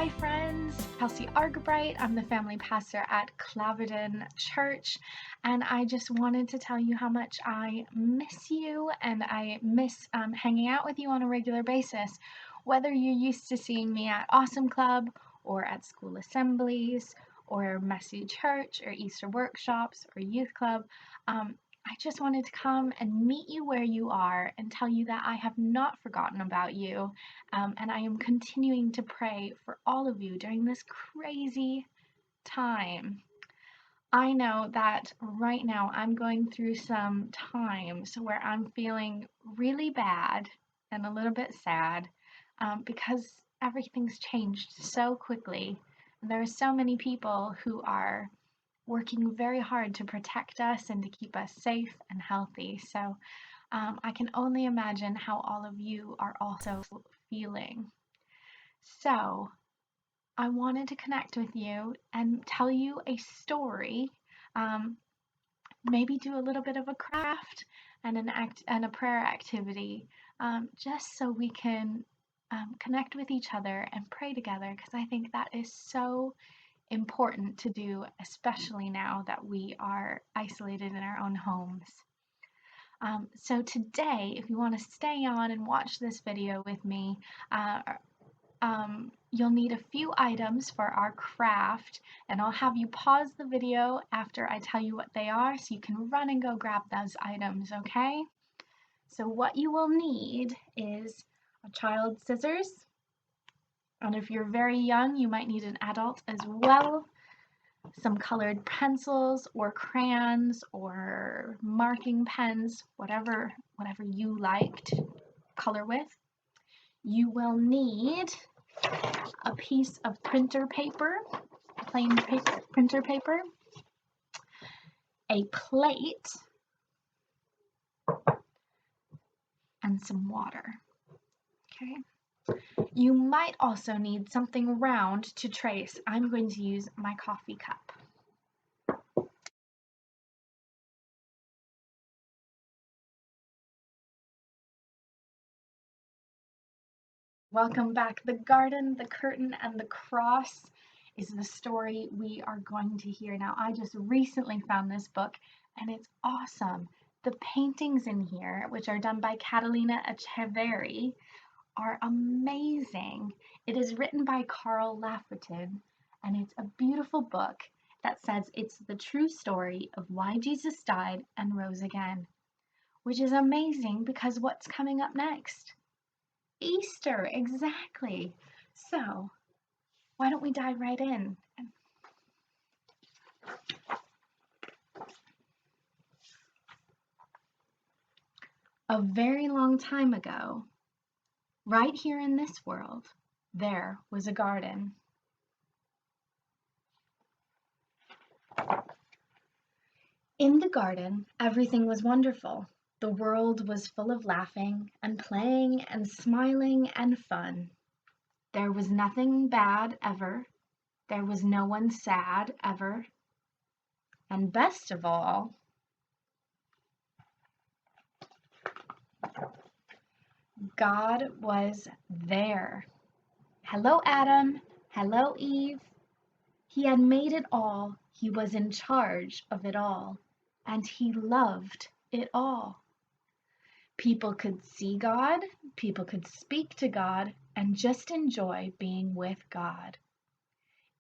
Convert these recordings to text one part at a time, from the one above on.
Hi friends, Chelsi I'm the family pastor at Claverdon Church, and I just wanted to tell you how much I miss you and I miss hanging out with you on a regular basis. Whether you're used to seeing me at Awesome Club or at school assemblies or messy church or Easter workshops or youth club, I just wanted to come and meet you where you are and tell you that I have not forgotten about you, and I am continuing to pray for all of you during this crazy time. I know that right now I'm going through some times where I'm feeling really bad and a little bit sad because everything's changed so quickly. There are so many people who are working very hard to protect us and to keep us safe and healthy. So I can only imagine how all of you are also feeling. So I wanted to connect with you and tell you a story. Um, Maybe do a little bit of a craft and a prayer activity, just so we can connect with each other and pray together. Because I think that is so important to do, especially now that we are isolated in our own homes. So today, if you want to stay on and watch this video with me, you'll need a few items for our craft, and I'll have you pause the video after I tell you what they are so you can run and go grab those items, okay? So what you will need is a child's scissors, and if you're very young, you might need an adult as well. Some colored pencils or crayons or marking pens, whatever you like to color with. You will need a piece of printer paper, plain paper, printer paper, a plate, and some water. Okay. You might also need something round to trace. I'm going to use my coffee cup. Welcome back. The garden, the curtain, and the cross is the story we are going to hear now. I just recently found this book and it's awesome. The paintings in here, which are done by Catalina Echeverri, are amazing. It is written by Laferton, and it's a beautiful book that says it's the true story of why Jesus died and rose again, which is amazing because what's coming up next? Easter, exactly. So, why don't we dive right in? A very long time ago, right here in this world, there was a garden. In the garden, everything was wonderful. The world was full of laughing and playing and smiling and fun. There was nothing bad ever. There was no one sad ever. And best of all, God was there. Hello, Adam. Hello, Eve. He had made it all. He was in charge of it all. And he loved it all. People could see God, people could speak to God, and just enjoy being with God.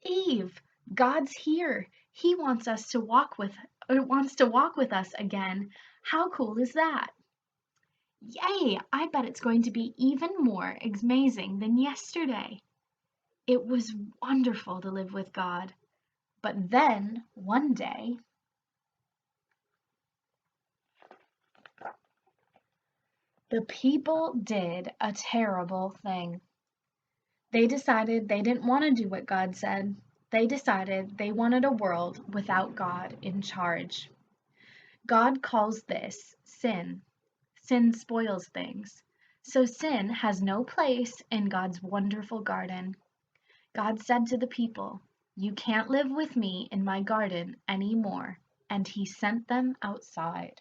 Eve, God's here. He wants to walk with us again. How cool is that? Yay, I bet it's going to be even more amazing than yesterday. It was wonderful to live with God. But then, one day, the people did a terrible thing. They decided they didn't want to do what God said. They decided they wanted a world without God in charge. God calls this sin. Sin spoils things. So sin has no place in God's wonderful garden. God said to the people, "You can't live with me in my garden anymore," and he sent them outside.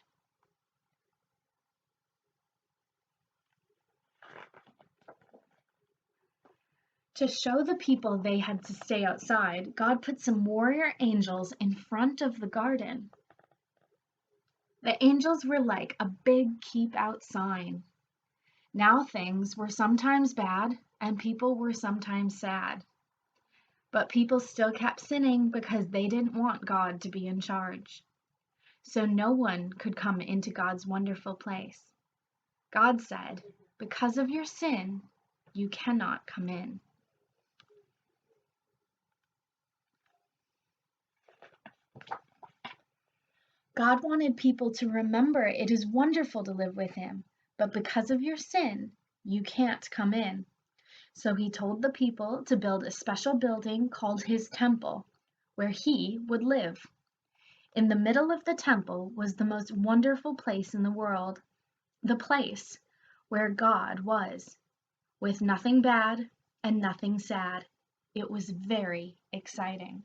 To show the people they had to stay outside, God put some warrior angels in front of the garden. The angels were like a big keep out sign. Now things were sometimes bad and people were sometimes sad. But people still kept sinning because they didn't want God to be in charge. So no one could come into God's wonderful place. God said, "Because of your sin, you cannot come in." God wanted people to remember it is wonderful to live with Him, but because of your sin, you can't come in. So He told the people to build a special building called His temple, where He would live. In the middle of the temple was the most wonderful place in the world, the place where God was, with nothing bad and nothing sad. It was very exciting.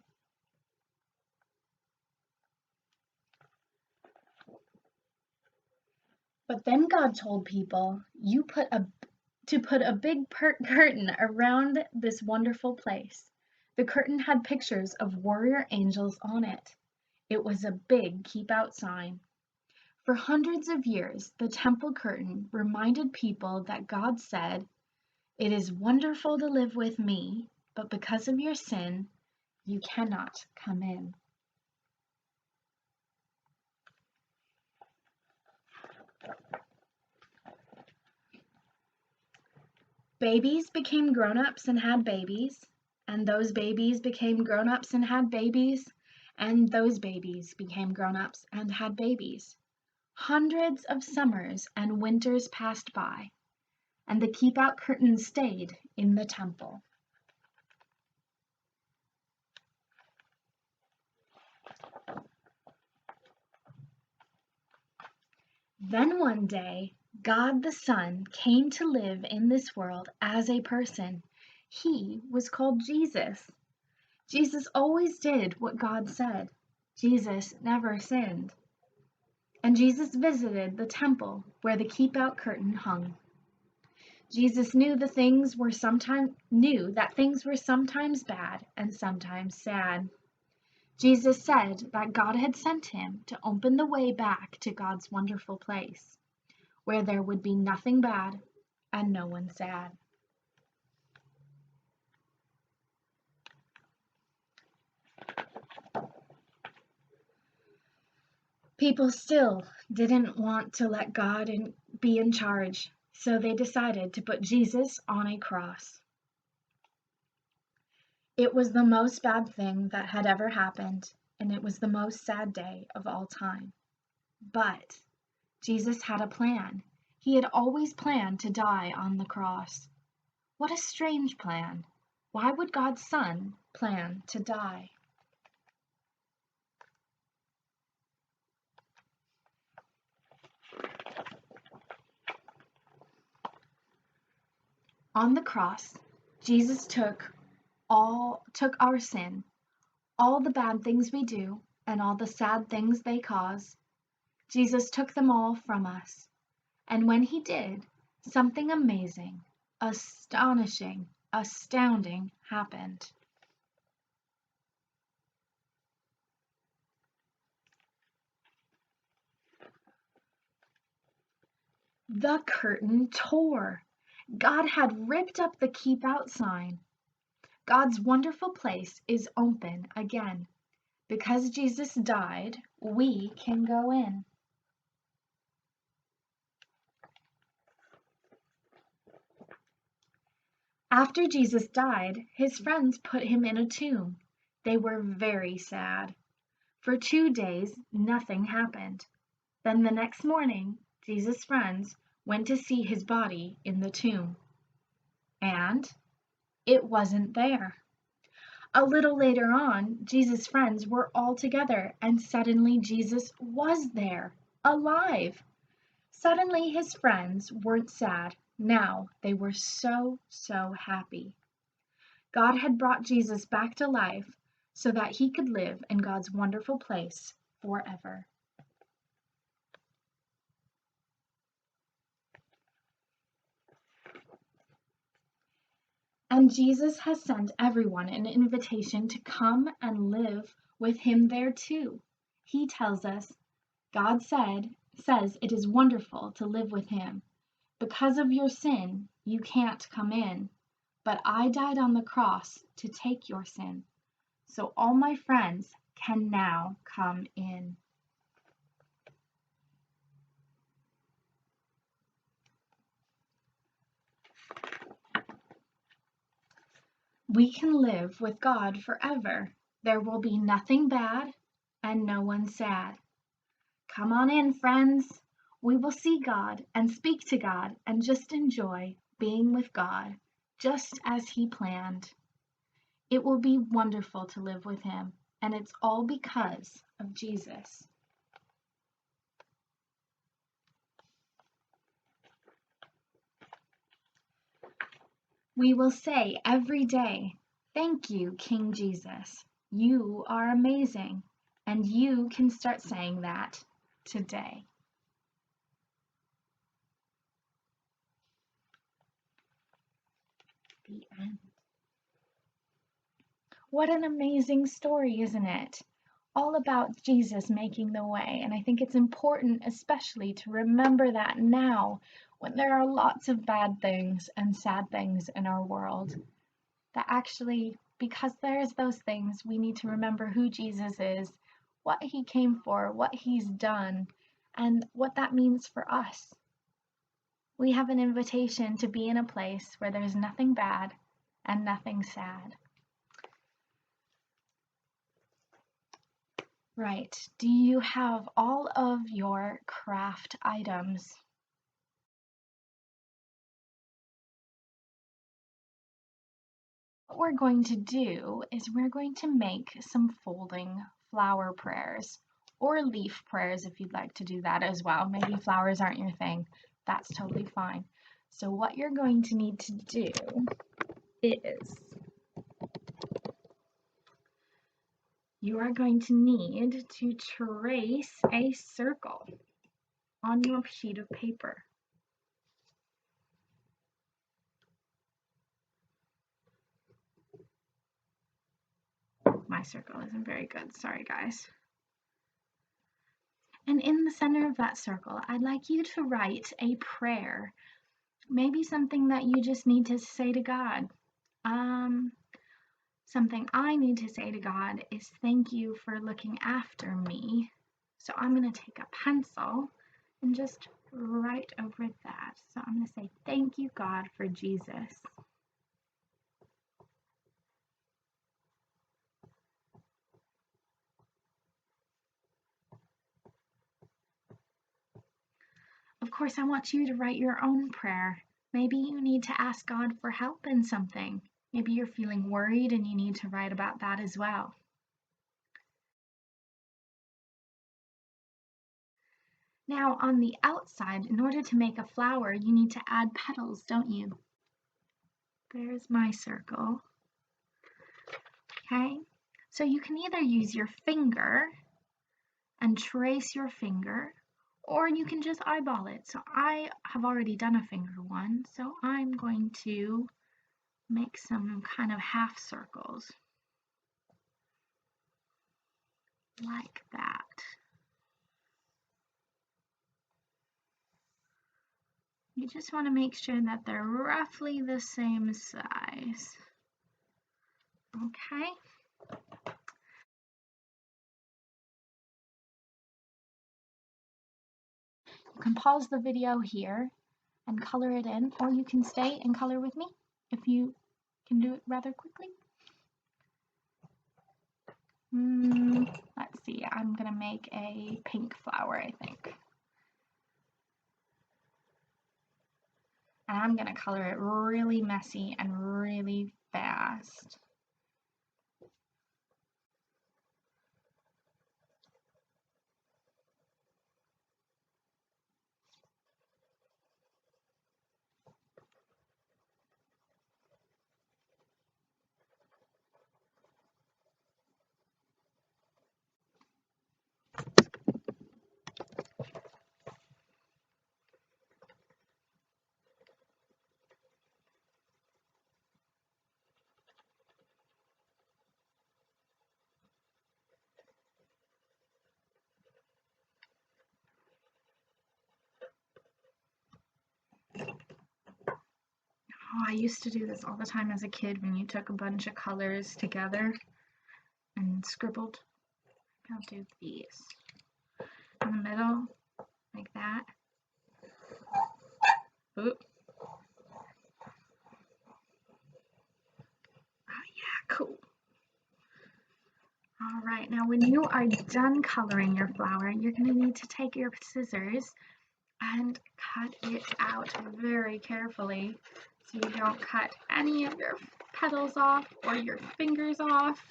But then God told people, to put a big curtain around this wonderful place. The curtain had pictures of warrior angels on it. It was a big keep out sign. For hundreds of years, the temple curtain reminded people that God said, "It is wonderful to live with me, but because of your sin, you cannot come in." Babies became grown-ups and had babies, and those babies became grown-ups and had babies, and those babies became grown-ups and had babies. Hundreds of summers and winters passed by, and the keep-out curtain stayed in the temple. Then one day, God the Son came to live in this world as a person. He was called Jesus. Jesus always did what God said. Jesus never sinned. And Jesus visited the temple where the keep-out curtain hung. Jesus knew that things were sometimes bad and sometimes sad. Jesus said that God had sent him to open the way back to God's wonderful place, where there would be nothing bad and no one sad. People still didn't want to let God be in charge, so they decided to put Jesus on a cross. It was the most bad thing that had ever happened, and it was the most sad day of all time. But Jesus had a plan. He had always planned to die on the cross. What a strange plan. Why would God's Son plan to die? On the cross, Jesus took our sin, all the bad things we do, and all the sad things they cause. Jesus took them all from us. And when he did, something amazing, astonishing, astounding happened. The curtain tore. God had ripped up the keep out sign. God's wonderful place is open again. Because Jesus died, we can go in. After Jesus died, his friends put him in a tomb. They were very sad. For 2 days, nothing happened. Then the next morning, Jesus' friends went to see his body in the tomb. And it wasn't there. A little later on, Jesus' friends were all together, and suddenly Jesus was there, alive. Suddenly his friends weren't sad. Now they were so happy. God had brought Jesus back to life so that he could live in God's wonderful place forever. And Jesus has sent everyone an invitation to come and live with him there too. He tells us, says it is wonderful to live with him. Because of your sin, you can't come in, but I died on the cross to take your sin. So all my friends can now come in. We can live with God forever. There will be nothing bad and no one sad. Come on in, friends. We will see God and speak to God and just enjoy being with God, just as He planned. It will be wonderful to live with Him, and it's all because of Jesus. We will say every day, "Thank you, King Jesus. You are amazing." And you can start saying that today. The end. What an amazing story, isn't it? All about Jesus making the way. And I think it's important, especially, to remember that now when there are lots of bad things and sad things in our world. That actually, because there's those things, we need to remember who Jesus is, what he came for, what he's done, and what that means for us. We have an invitation to be in a place where there's nothing bad and nothing sad. Right. Do you have all of your craft items? What we're going to do is we're going to make some folding flower prayers, or leaf prayers if you'd like to do that as well. Maybe flowers aren't your thing. That's totally fine. So what you're going to need to do is you are going to need to trace a circle on your sheet of paper. My circle isn't very good, sorry guys. And in the center of that circle, I'd like you to write a prayer. Maybe something that you just need to say to God. Something I need to say to God is thank you for looking after me. So I'm going to take a pencil and just write over that. So I'm going to say thank you, God, for Jesus. Of course, I want you to write your own prayer. Maybe you need to ask God for help in something. Maybe you're feeling worried and you need to write about that as well. Now, on the outside, in order to make a flower, you need to add petals, don't you? There's my circle. Okay, so you can either use your finger and trace your finger, or you can just eyeball it. So I have already done a finger one, so I'm going to make some kind of half circles like that. You just want to make sure that they're roughly the same size. Okay. You can pause the video here and color it in, or you can stay and color with me if you can do it rather quickly. Let's see, I'm gonna make a pink flower, I think. And I'm gonna color it really messy and really fast. Oh, I used to do this all the time as a kid when you took a bunch of colors together and scribbled. I'll do these in the middle, like that. Oop. Oh yeah, cool. All right, now when you are done coloring your flower, you're going to need to take your scissors and cut it out very carefully so you don't cut any of your petals off or your fingers off,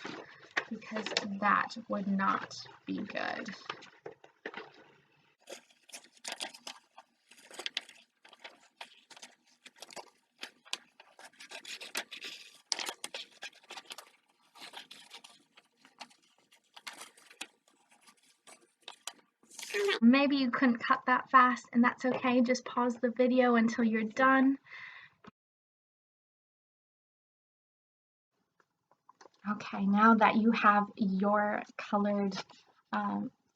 because that would not be good. Maybe you couldn't cut that fast, and that's okay. Just pause the video until you're done. Okay, now that you have your colored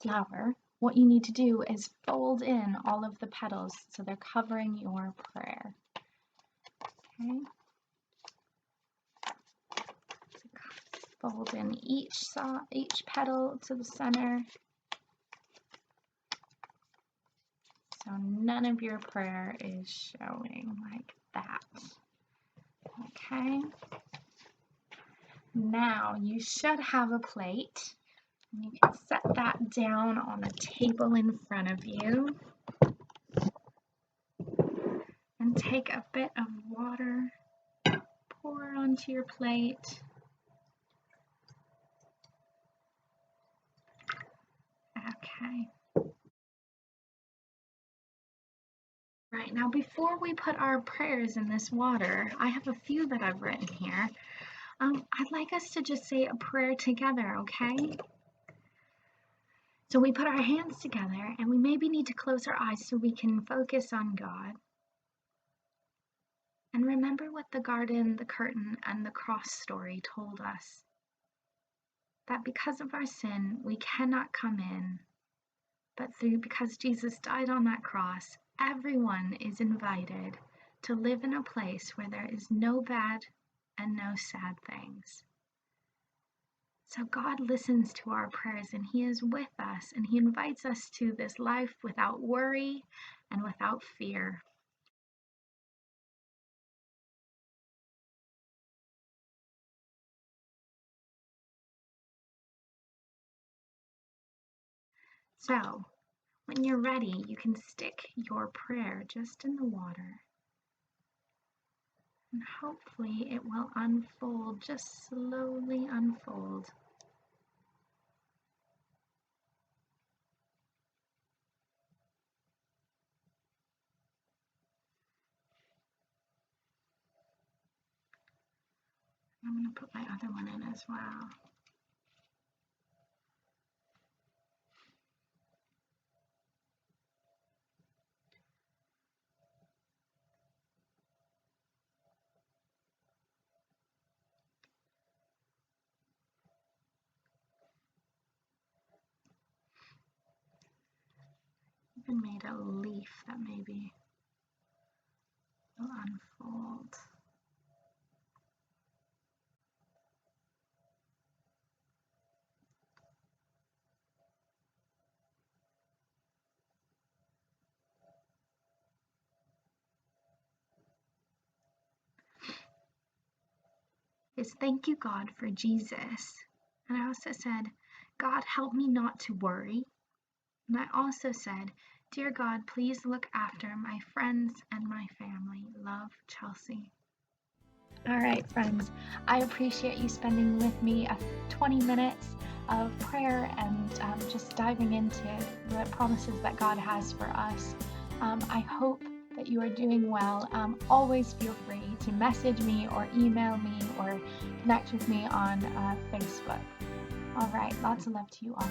flower, what you need to do is fold in all of the petals so they're covering your prayer. Okay. Fold in each petal to the center, so none of your prayer is showing, like that. Okay. Now you should have a plate. You can set that down on the table in front of you and take a bit of water, pour onto your plate. Okay. Right, now before we put our prayers in this water, I have a few that I've written here. I'd like us to just say a prayer together, okay? So we put our hands together and we maybe need to close our eyes so we can focus on God. And remember what the garden, the curtain, and the cross story told us. That because of our sin, we cannot come in. But because Jesus died on that cross, everyone is invited to live in a place where there is no bad and no sad things. So God listens to our prayers and He is with us, and He invites us to this life without worry and without fear. So when you're ready, you can stick your prayer just in the water. And hopefully it will unfold, just slowly unfold. I'm going to put my other one in as well. Even made a leaf that maybe will unfold. Is thank you, God, for Jesus. And I also said, God, help me not to worry. And I also said, dear God, please look after my friends and my family. Love, Chelsi. All right, friends, I appreciate you spending with me 20 minutes of prayer and just diving into the promises that God has for us. I hope that you are doing well. Always feel free to message me or email me or connect with me on Facebook. All right, lots of love to you all.